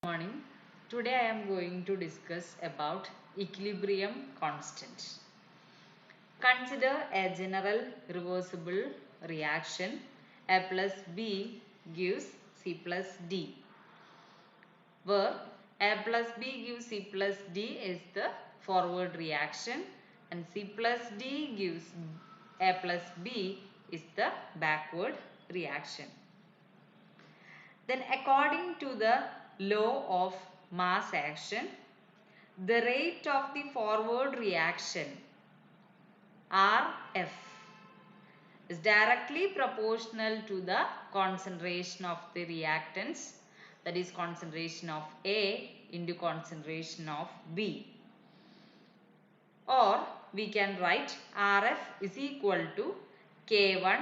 Morning. Today I am going to discuss about equilibrium constant. Consider a general reversible reaction. A plus B gives C plus D, where A plus B gives C plus D is the forward reaction and C plus D gives A plus B is the backward reaction. Then according to the law of mass action, the rate of the forward reaction RF is directly proportional to the concentration of the reactants, that is concentration of A into concentration of B. Or we can write RF is equal to K1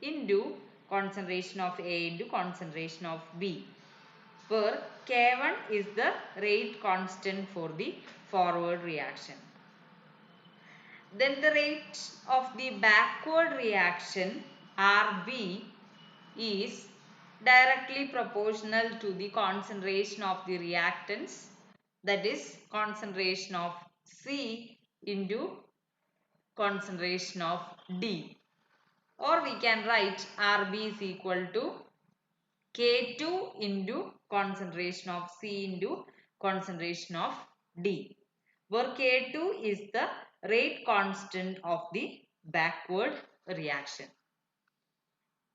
into concentration of A into concentration of B, where K1 is the rate constant for the forward reaction. Then the rate of the backward reaction RB is directly proportional to the concentration of the reactants, that is concentration of C into concentration of D. Or we can write RB is equal to K2 into concentration of C into concentration of D, where K2 is the rate constant of the backward reaction.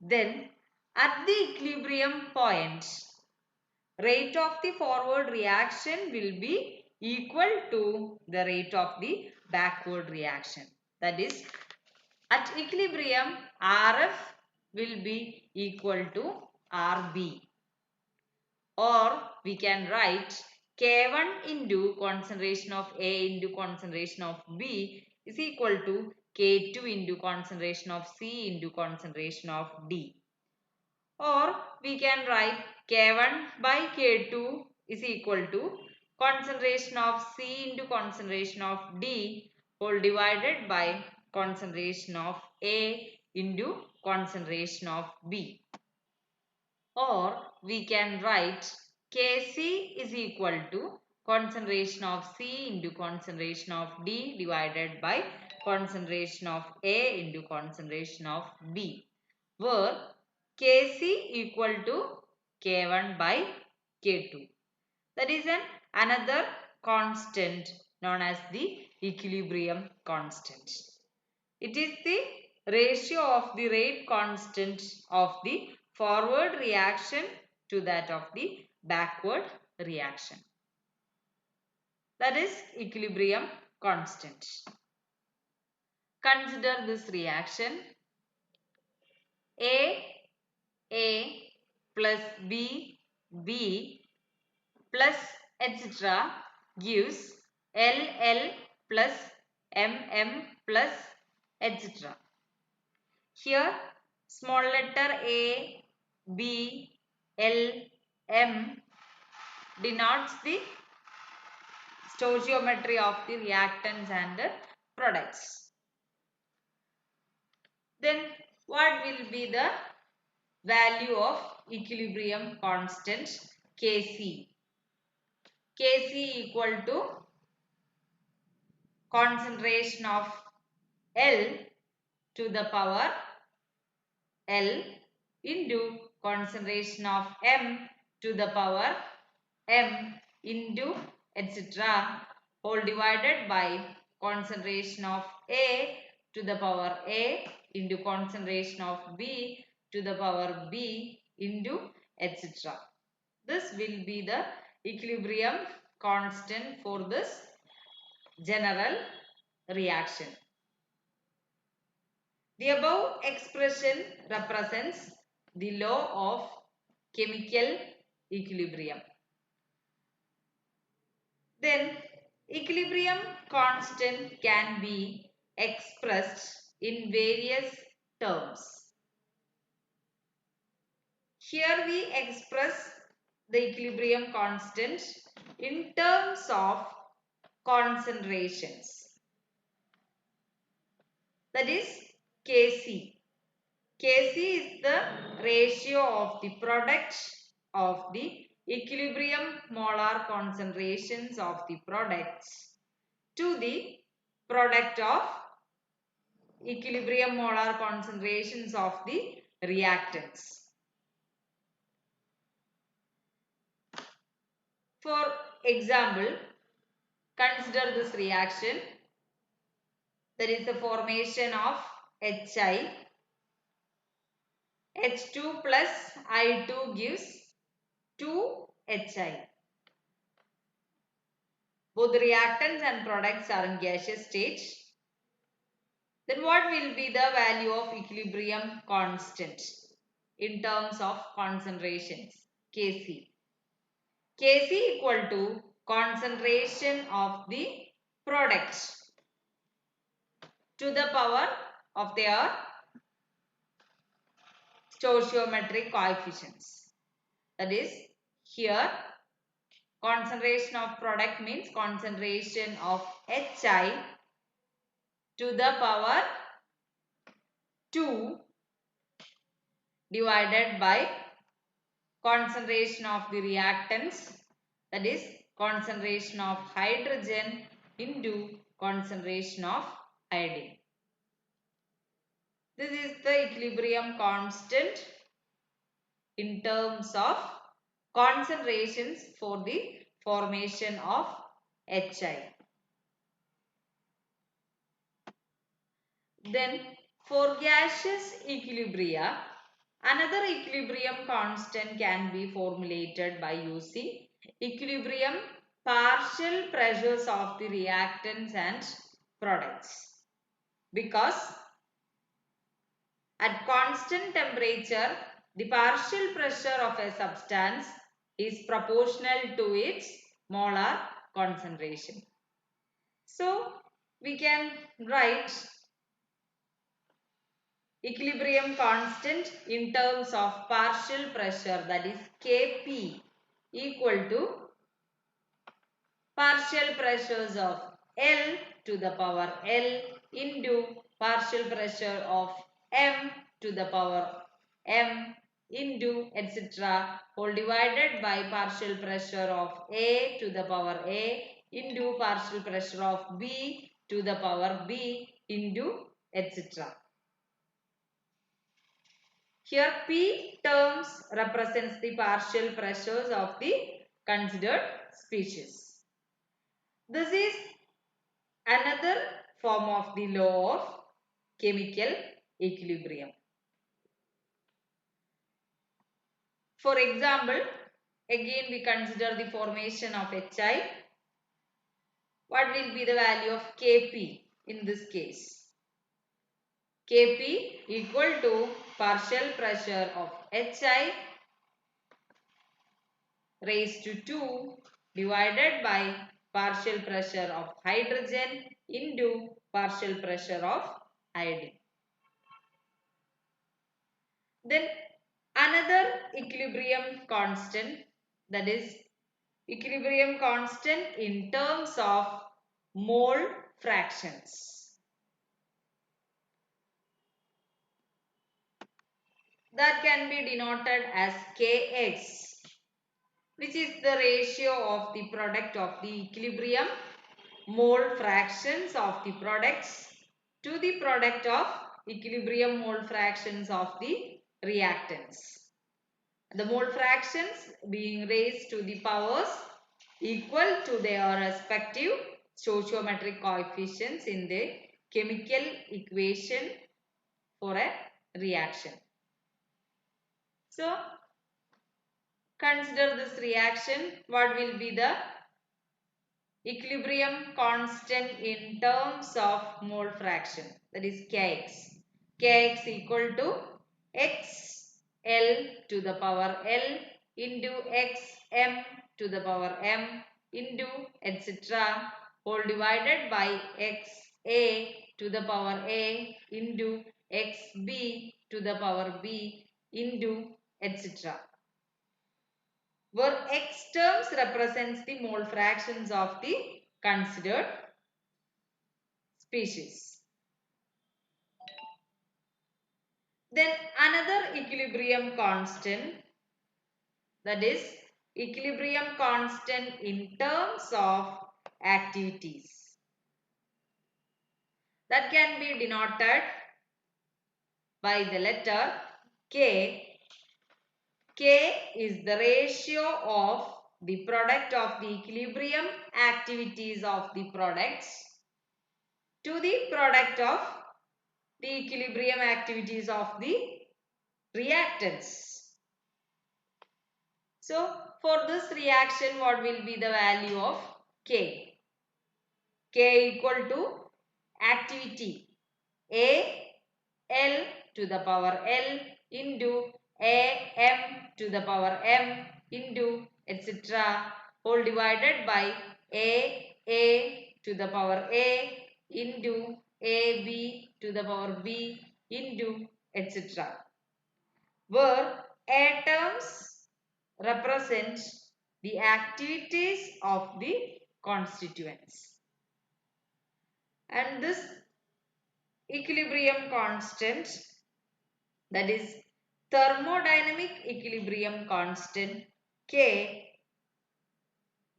Then at the equilibrium point, rate of the forward reaction will be equal to the rate of the backward reaction. That is, at equilibrium, RF will be equal to RB. Or we can write K1 into concentration of A into concentration of B is equal to K2 into concentration of C into concentration of D. Or we can write K1 by K2 is equal to concentration of C into concentration of D whole divided by concentration of A into concentration of B. Or we can write Kc is equal to concentration of C into concentration of D divided by concentration of A into concentration of B, where Kc equal to K1 by K2. That is another constant known as the equilibrium constant. It is the ratio of the rate constant of the forward reaction to that of the backward reaction. That is equilibrium constant. Consider this reaction. A plus B plus etc. gives LL plus MM plus etc. Here small letter A, B, L, M denotes the stoichiometry of the reactants and products. Then what will be the value of equilibrium constant Kc? Kc equal to concentration of L to the power L into concentration of M to the power M into etc. whole divided by concentration of A to the power A into concentration of B to the power B into etc. This will be the equilibrium constant for this general reaction. The above expression represents the law of chemical equilibrium. Then equilibrium constant can be expressed in various terms. Here we express the equilibrium constant in terms of concentrations. That is Kc. Kc is the ratio of the product of the equilibrium molar concentrations of the products to the product of equilibrium molar concentrations of the reactants. For example, consider this reaction, that is the formation of HI. H2 plus I2 gives 2HI. Both the reactants and products are in gaseous state. Then what will be the value of equilibrium constant in terms of concentrations? Kc. Kc equal to concentration of the product to the power of their stoichiometric coefficients. That is, here concentration of product means concentration of HI to the power 2 divided by concentration of the reactants, that is concentration of hydrogen into concentration of iodine. This is the equilibrium constant in terms of concentrations for the formation of HI. Then for gaseous equilibria, another equilibrium constant can be formulated by using equilibrium partial pressures of the reactants and products. Because at constant temperature, the partial pressure of a substance is proportional to its molar concentration. So, we can write equilibrium constant in terms of partial pressure, that is Kp equal to partial pressures of L to the power L into partial pressure of M to the power M into etc. whole divided by partial pressure of A to the power A into partial pressure of B to the power B into etc. Here P terms represents the partial pressures of the considered species. This is another form of the law of chemical equilibrium. For example, again we consider the formation of HI. What will be the value of Kp in this case? Kp equal to partial pressure of HI raised to 2 divided by partial pressure of hydrogen into partial pressure of iodine. Then another equilibrium constant, that is equilibrium constant in terms of mole fractions, that can be denoted as Kx, which is the ratio of the product of the equilibrium mole fractions of the products to the product of equilibrium mole fractions of the reactants. The mole fractions being raised to the powers equal to their respective stoichiometric coefficients in the chemical equation for a reaction. So, consider this reaction. What will be the equilibrium constant in terms of mole fraction? That is Kx. Kx equal to xl to the power L into xm to the power m into etc. whole divided by xa to the power a into xb to the power b into etc. Where x terms represents the mole fractions of the considered species. Then another equilibrium constant, that is equilibrium constant in terms of activities. That can be denoted by the letter K. K is the ratio of the product of the equilibrium activities of the products to the product of the equilibrium activities of the reactants. So, for this reaction, what will be the value of K? K equal to activity A L to the power L into A M to the power M into etc. whole divided by A to the power A into AB to the power B into etc. Where A terms represent the activities of the constituents. And this equilibrium constant, that is thermodynamic equilibrium constant K,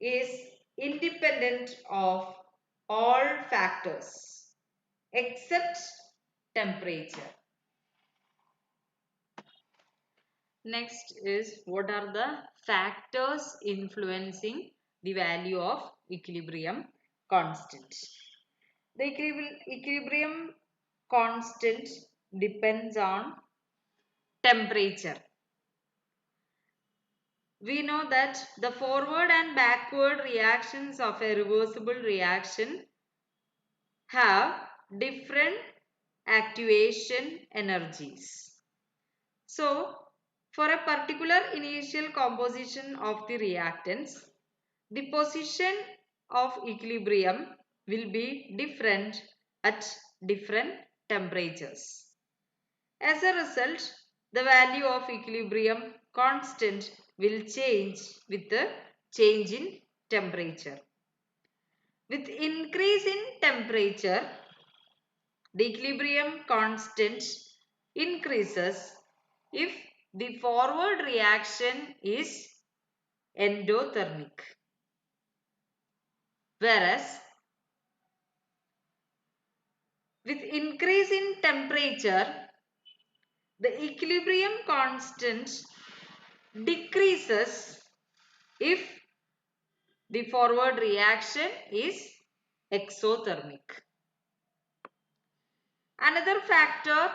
is independent of all factors except temperature. Next is, what are the factors influencing the value of equilibrium constant? The equilibrium constant depends on temperature. We know that the forward and backward reactions of a reversible reaction have different activation energies. So, for a particular initial composition of the reactants, the position of equilibrium will be different at different temperatures. As a result, the value of equilibrium constant will change with the change in temperature. With increase in temperature, the equilibrium constant increases if the forward reaction is endothermic. Whereas, with increase in temperature, the equilibrium constant decreases if the forward reaction is exothermic. Another factor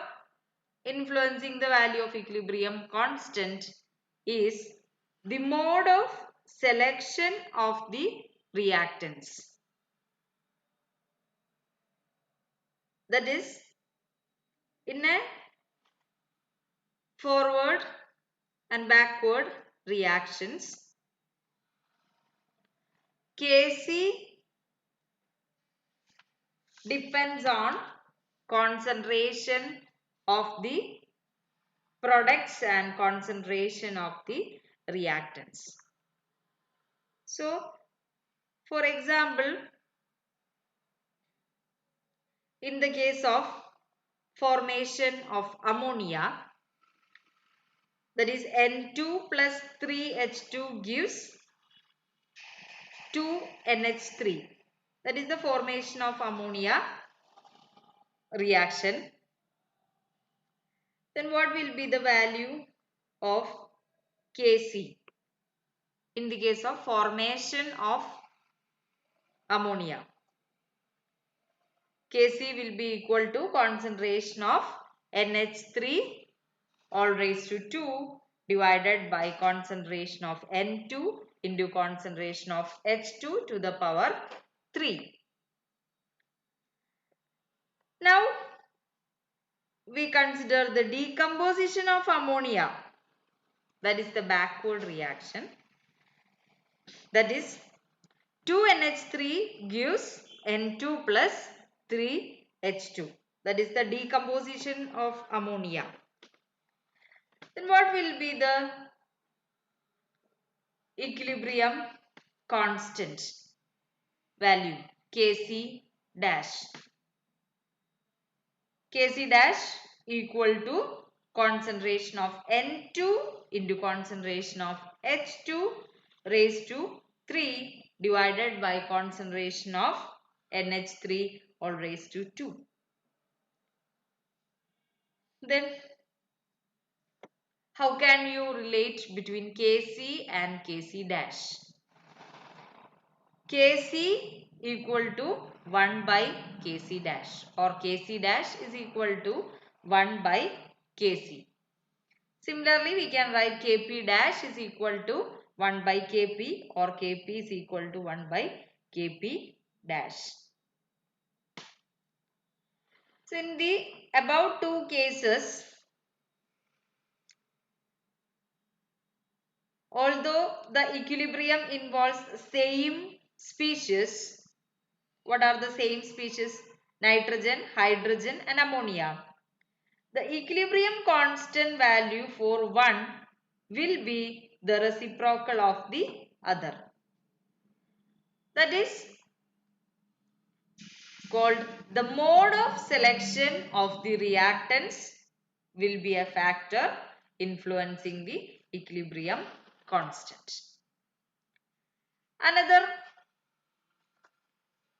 influencing the value of equilibrium constant is the mode of selection of the reactants. That is, in a forward and backward reactions, Kc depends on concentration of the products and concentration of the reactants. So, for example, in the case of formation of ammonia, that is N2 plus 3H2 gives 2NH3. That is the formation of ammonia reaction. Then what will be the value of Kc in the case of formation of ammonia? Kc will be equal to concentration of NH3 all raised to 2 divided by concentration of N2 into concentration of H2 to the power 3. Now, we consider the decomposition of ammonia, that is the backward reaction. That is 2NH3 gives N2 plus 3H2. That is the decomposition of ammonia. Then what will be the equilibrium constant value? Kc dash. Kc dash equal to concentration of N2 into concentration of H2 raised to 3 divided by concentration of NH3 all raised to 2. Then how can you relate between Kc and Kc dash? Kc equal to 1 by Kc dash, or Kc dash is equal to 1 by Kc. Similarly, we can write Kp dash is equal to 1 by Kp, or Kp is equal to 1 by Kp dash. So, in the above two cases, although the equilibrium involves same species, what are the same species? Nitrogen, hydrogen and ammonia. The equilibrium constant value for one will be the reciprocal of the other. That is called the mode of selection of the reactants will be a factor influencing the equilibrium constant. Another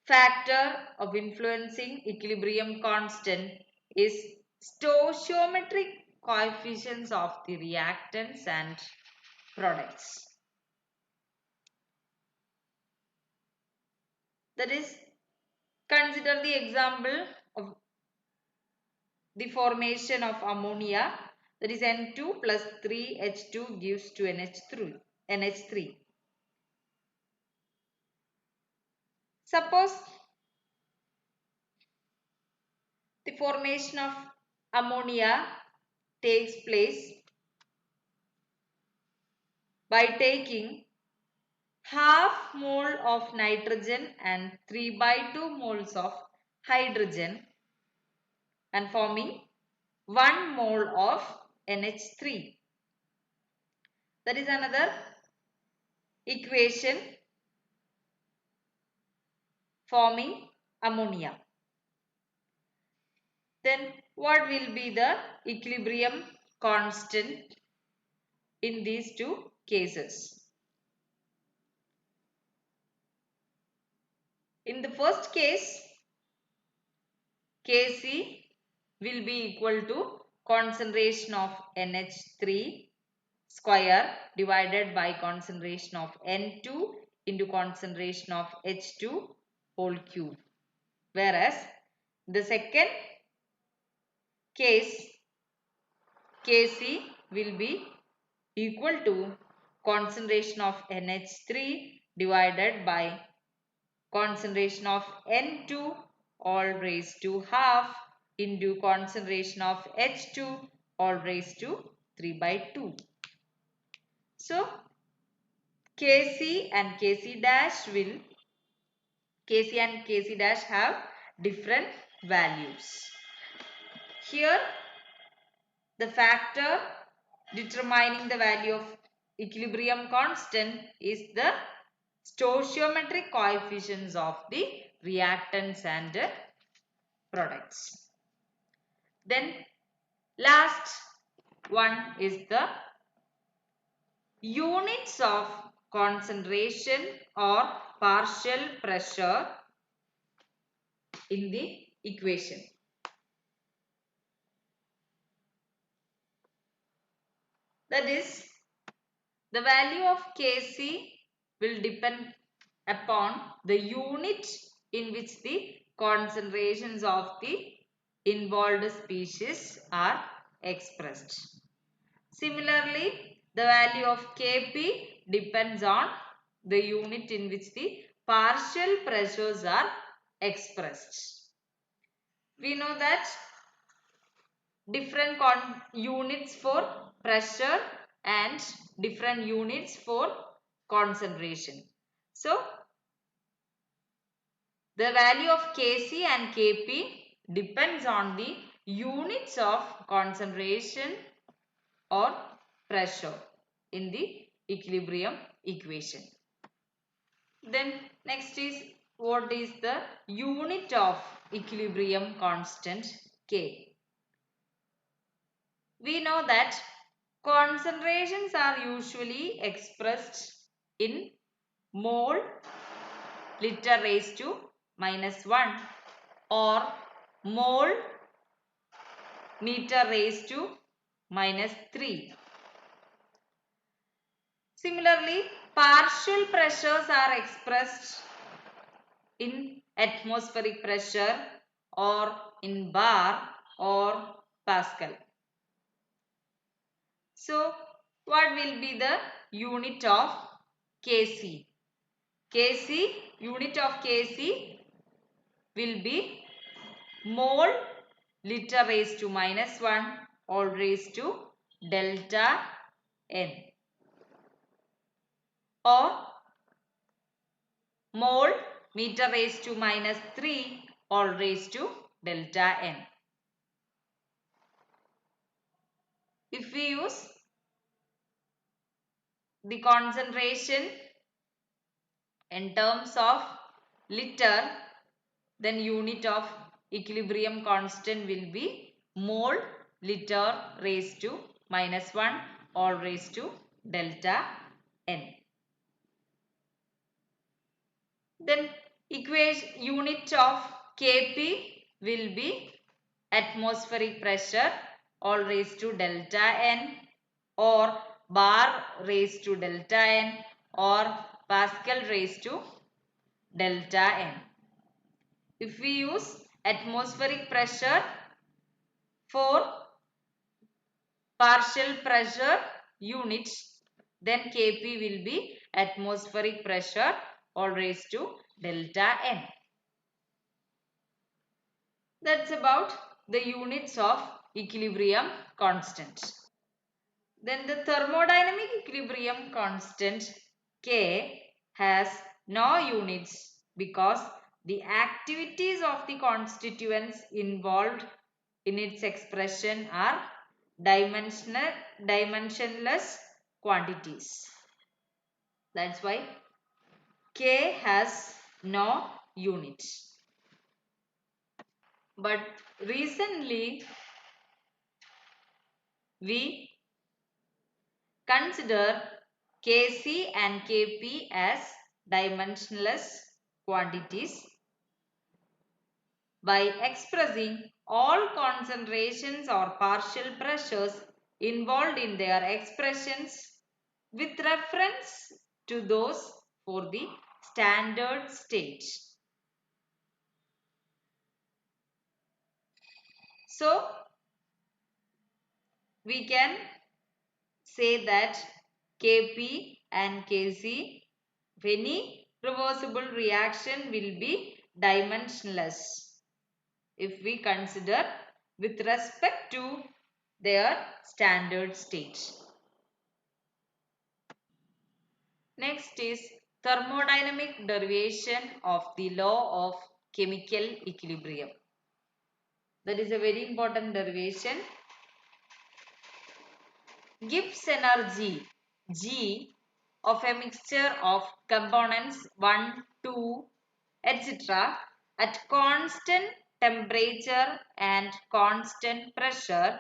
factor of influencing equilibrium constant is stoichiometric coefficients of the reactants and products. That is, consider the example of the formation of ammonia, that is N2 plus 3H2 gives to NH3. Suppose the formation of ammonia takes place by taking half mole of nitrogen and 3 by 2 moles of hydrogen and forming 1 mole of NH3. That is another equation forming ammonia. Then what will be the equilibrium constant in these two cases? In the first case, Kc will be equal to concentration of NH3 square divided by concentration of N2 into concentration of H2 whole cube. Whereas the second case, Kc will be equal to concentration of NH3 divided by concentration of N2 all raised to half into concentration of H2 all raised to 3 by 2. So, Kc and Kc dash have different values. Here, the factor determining the value of equilibrium constant is the stoichiometric coefficients of the reactants and products. Then last one is the units of concentration or partial pressure in the equation. That is, the value of Kc will depend upon the unit in which the concentrations of the involved species are expressed. Similarly, the value of Kp depends on the unit in which the partial pressures are expressed. We know that different units for pressure and different units for concentration. So, the value of Kc and Kp depends on the units of concentration or pressure in the equilibrium equation. Then next is, what is the unit of equilibrium constant K? We know that concentrations are usually expressed in mole liter raised to minus 1 or mole meter raised to minus 3. Similarly, partial pressures are expressed in atmospheric pressure or in bar or Pascal. So, what will be the unit of Kc? Unit of Kc will be mole liter raised to minus 1 all raised to delta n, or mole meter raised to minus 3 all raised to delta n. If we use the concentration in terms of liter, then unit of equilibrium constant will be mole liter raised to minus 1 all raised to delta n. Then unit of Kp will be atmospheric pressure all raised to delta n, or bar raised to delta n, or Pascal raised to delta n. If we use atmospheric pressure for partial pressure units, then Kp will be atmospheric pressure all raised to delta n. That's about the units of equilibrium constant. Then the thermodynamic equilibrium constant K has no units because the activities of the constituents involved in its expression are dimensionless quantities. That's why K has no units. But recently we consider Kc and Kp as dimensionless quantities by expressing all concentrations or partial pressures involved in their expressions with reference to those for the standard state. So, we can say that Kp and Kc, any reversible reaction will be dimensionless if we consider with respect to their standard state. Next is thermodynamic derivation of the law of chemical equilibrium. That is a very important derivation. Gibbs energy G of a mixture of components 1, 2, etc. at constant temperature and constant pressure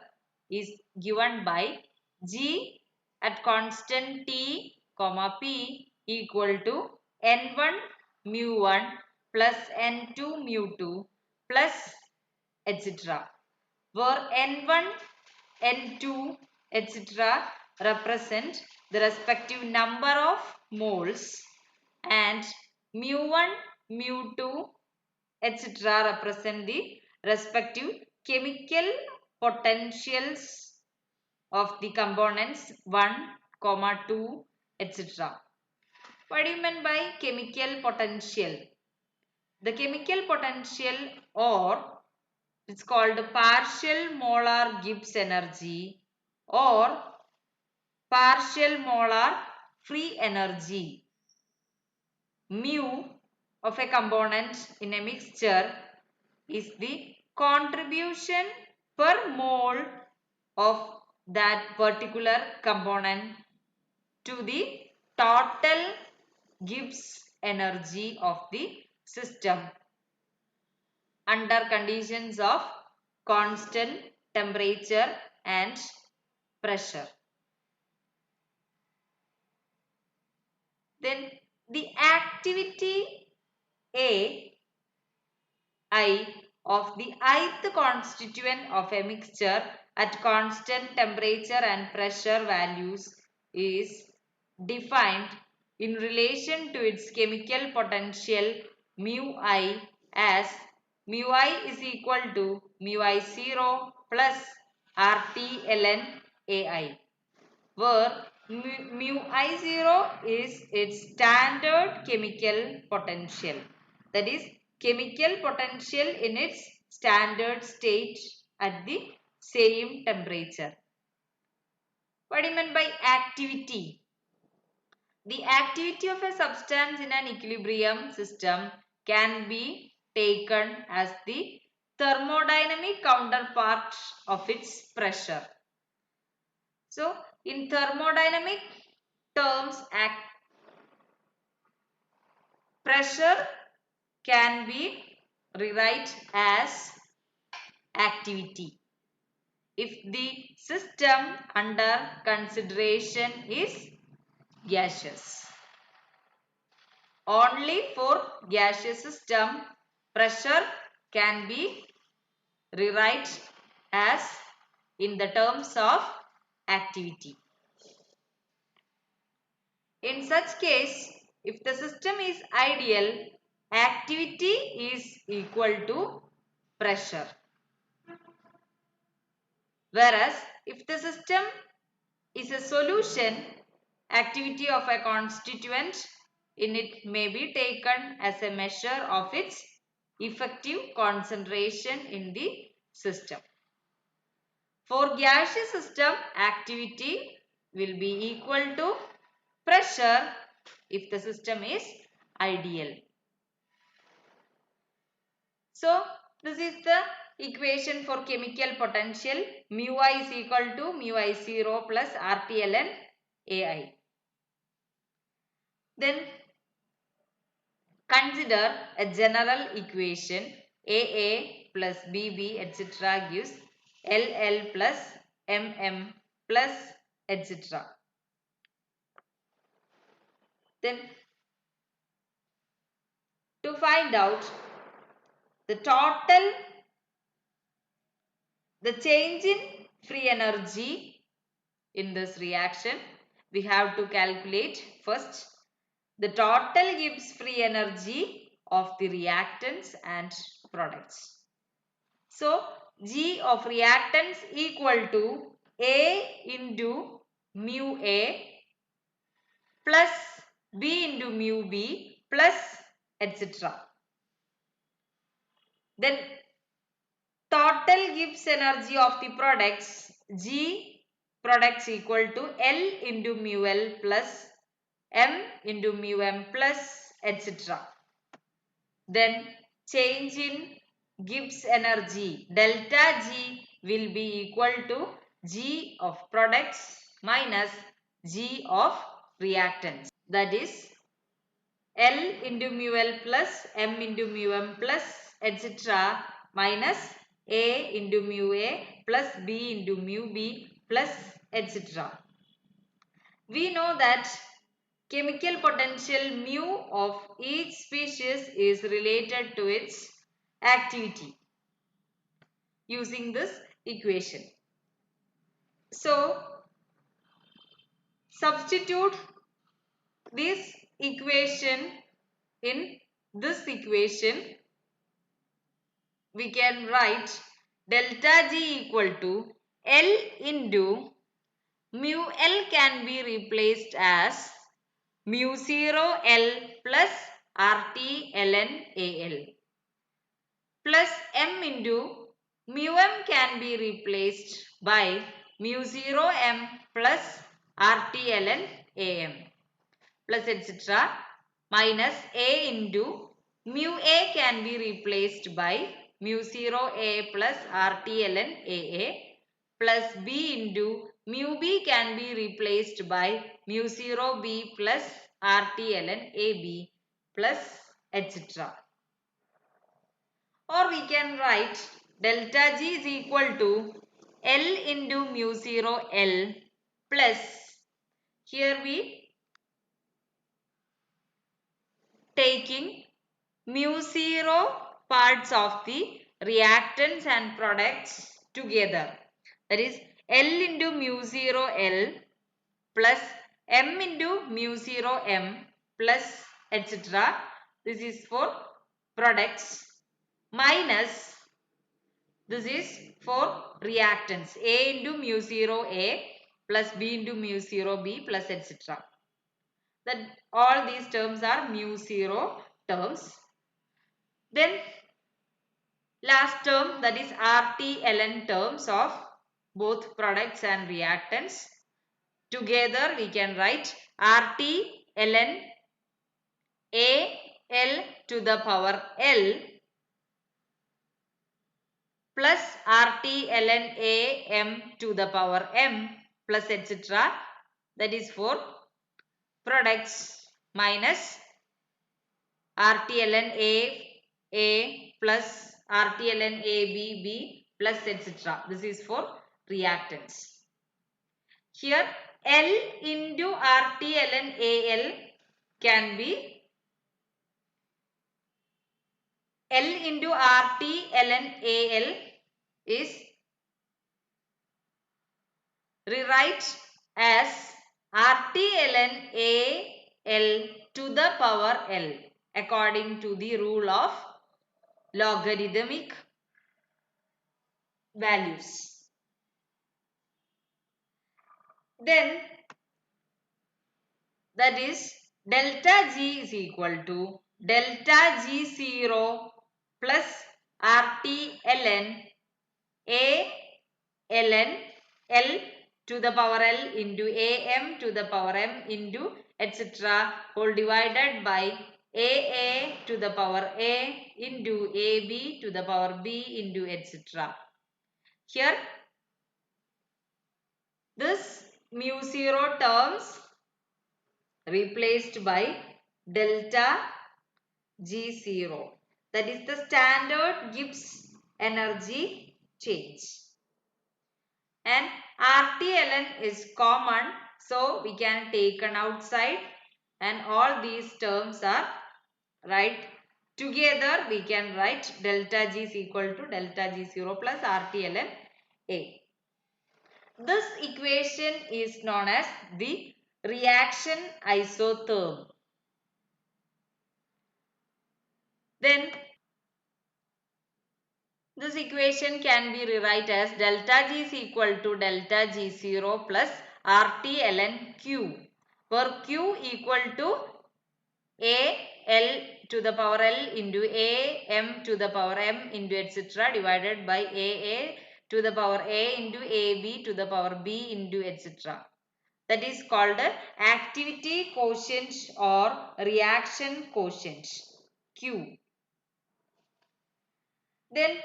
is given by G at constant T, P equal to N1 mu1 plus N2 mu2 plus etc. where N1, N2, etc. represent the respective number of moles and mu1, mu2, etc. represent the respective chemical potentials of the components 1, 2, etc. What do you mean by chemical potential? The chemical potential, or it's called partial molar Gibbs energy or partial molar free energy, mu of a component in a mixture is the contribution per mole of that particular component to the total Gibbs energy of the system under conditions of constant temperature and pressure. Then the activity A I of the ith constituent of a mixture at constant temperature and pressure values is defined in relation to its chemical potential mu I as mu I is equal to mu I0 plus RT ln AI, where mu I0 is its standard chemical potential. That is chemical potential in its standard state at the same temperature. What do you mean by activity? The activity of a substance in an equilibrium system can be taken as the thermodynamic counterpart of its pressure. So, in thermodynamic terms, pressure can be rewrite as activity if the system under consideration is gaseous. Only for gaseous system, pressure can be rewrite as in the terms of activity. In such case, if the system is ideal, activity is equal to pressure. Whereas, if the system is a solution, activity of a constituent in it may be taken as a measure of its effective concentration in the system. For gaseous system, activity will be equal to pressure if the system is ideal. So, this is the equation for chemical potential. Mu I is equal to mu I0 plus RT ln AI. Then consider a general equation AA plus BB etc. gives LL plus MM plus etc. Then to find out the change in free energy in this reaction, we have to calculate first the total Gibbs free energy of the reactants and products. So, G of reactants equal to A into mu A plus B into mu B plus etc. Then total Gibbs energy of the products, G products equal to L into mu L plus M into mu M plus etc. Then change in Gibbs energy delta G will be equal to G of products minus G of reactants. That is L into mu L plus M into mu M plus etc. minus A into mu A plus B into mu B plus etc. We know that chemical potential mu of each species is related to its activity using this equation. So, substitute this equation in this equation. We can write delta G equal to L into mu L can be replaced as mu 0 L plus RT ln AL plus M into mu M can be replaced by mu 0 M plus RT ln AM plus etc. minus A into mu A can be replaced by mu 0 A plus RT ln AA plus B into mu B can be replaced by mu 0 B plus RT ln AB plus etc. Or we can write delta G is equal to L into mu 0 L plus, here we taking mu0 parts of the reactants and products together. That is L into mu0 L plus M into mu0 M plus etc. This is for products minus this is for reactants A into mu0 A plus B into mu0 B plus etc. That all these terms are mu0 terms. Then last term, that is RT ln terms of both products and reactants. Together we can write RT ln A L to the power L plus RT ln A M to the power M plus etc. That is for products minus RT ln A plus RT ln B plus etc. This is for reactants. Here L into RT ln AL can be L into RT ln AL is rewrite as RT ln AL to the power L according to the rule of logarithmic values. Then that is delta G is equal to delta G0 plus RT ln A ln L to the power L into AM to the power M into etc. whole divided by AA to the power A into AB to the power B into etc. Here this mu0 terms replaced by delta G0. That is the standard Gibbs energy change. And RTLN is common, so we can take an outside and all these terms are right. Together we can write delta G is equal to delta G0 plus RTLN A. This equation is known as the reaction isotherm. Then this equation can be rewrite as delta G is equal to delta G0 plus RT ln Q, where Q equal to A L to the power L into A M to the power M into etc. divided by AA to the power A into AB to the power B into etc. That is called activity quotient or reaction quotient Q. Then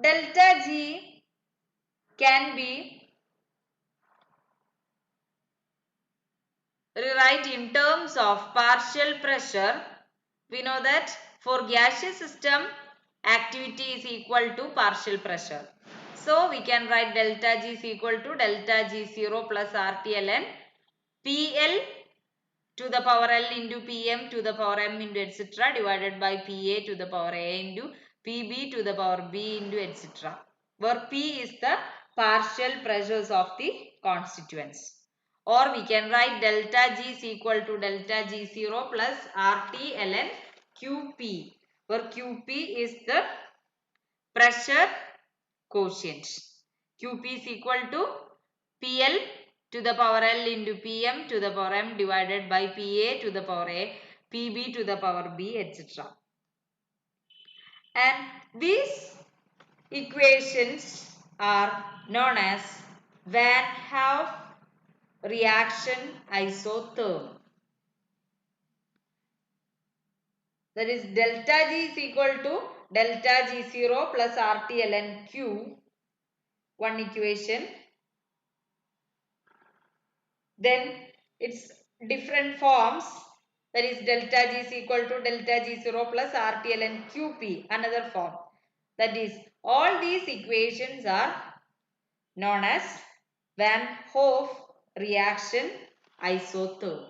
delta G can be rewrite in terms of partial pressure. We know that for gaseous system activity is equal to partial pressure. So we can write delta G is equal to delta G0 plus RT ln PL to the power L into PM to the power M into etc. divided by PA to the power A into PB to the power B into etc. Where P is the partial pressures of the constituents. Or we can write delta G is equal to delta G0 plus RT ln QP, where QP is the pressure quotient. QP is equal to PL to the power L into PM to the power M divided by PA to the power A, PB to the power B, etc. And these equations are known as Van Hoff reaction isotherm. That is delta G is equal to delta G0 plus RT ln Q, one equation. Then its different forms, that is delta G is equal to delta G0 plus RT ln QP, another form. That is all these equations are known as Van Hoff reaction isotherm.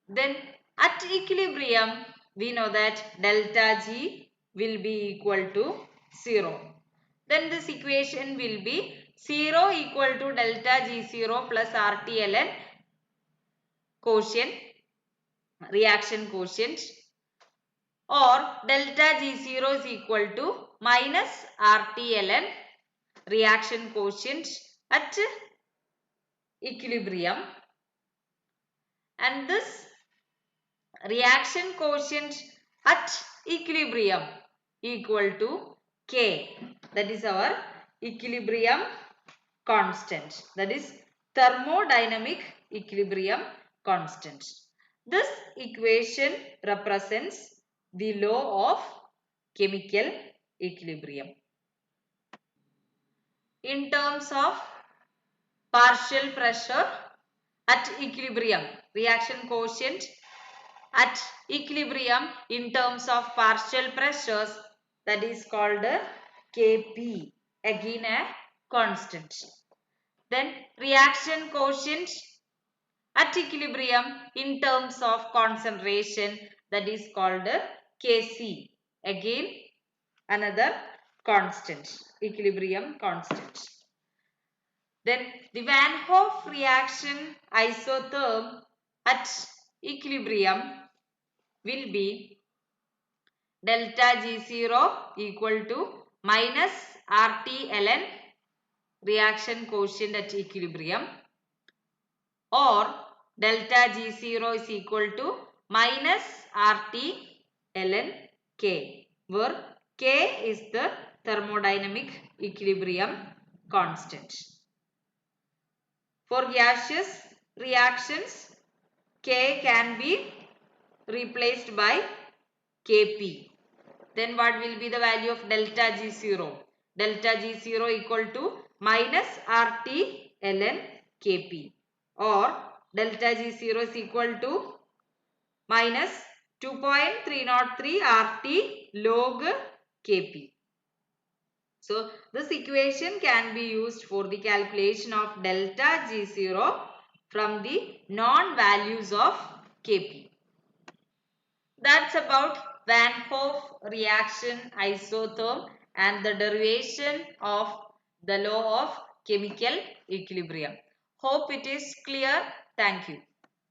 Then At equilibrium, we know that delta G will be equal to 0. Then this equation will be 0 equal to delta G0 plus RT ln quotient, reaction quotient, or delta G0 is equal to minus RT ln reaction quotient at equilibrium, and this reaction quotient at equilibrium equal to K. That is our equilibrium constant. That is thermodynamic equilibrium constant. This equation represents the law of chemical equilibrium. In terms of partial pressure at equilibrium, reaction quotient at equilibrium in terms of partial pressures, that is called Kp, again a constant. Then reaction quotient at equilibrium in terms of concentration, that is called Kc, again another constant, equilibrium constant. Then the Van Hoff reaction isotherm at equilibrium will be delta G0 equal to minus RT ln reaction quotient at equilibrium, or delta G0 is equal to minus RT ln K, where K is the thermodynamic equilibrium constant. For gaseous reactions, K can be replaced by Kp. Then what will be the value of delta G0? Delta G0 equal to minus RT ln Kp, or delta G0 is equal to minus 2.303 RT log Kp. So this equation can be used for the calculation of delta G0 from the known values of Kp. That's about Van Hoff reaction isotherm and the derivation of the law of chemical equilibrium. Hope it is clear. Thank you.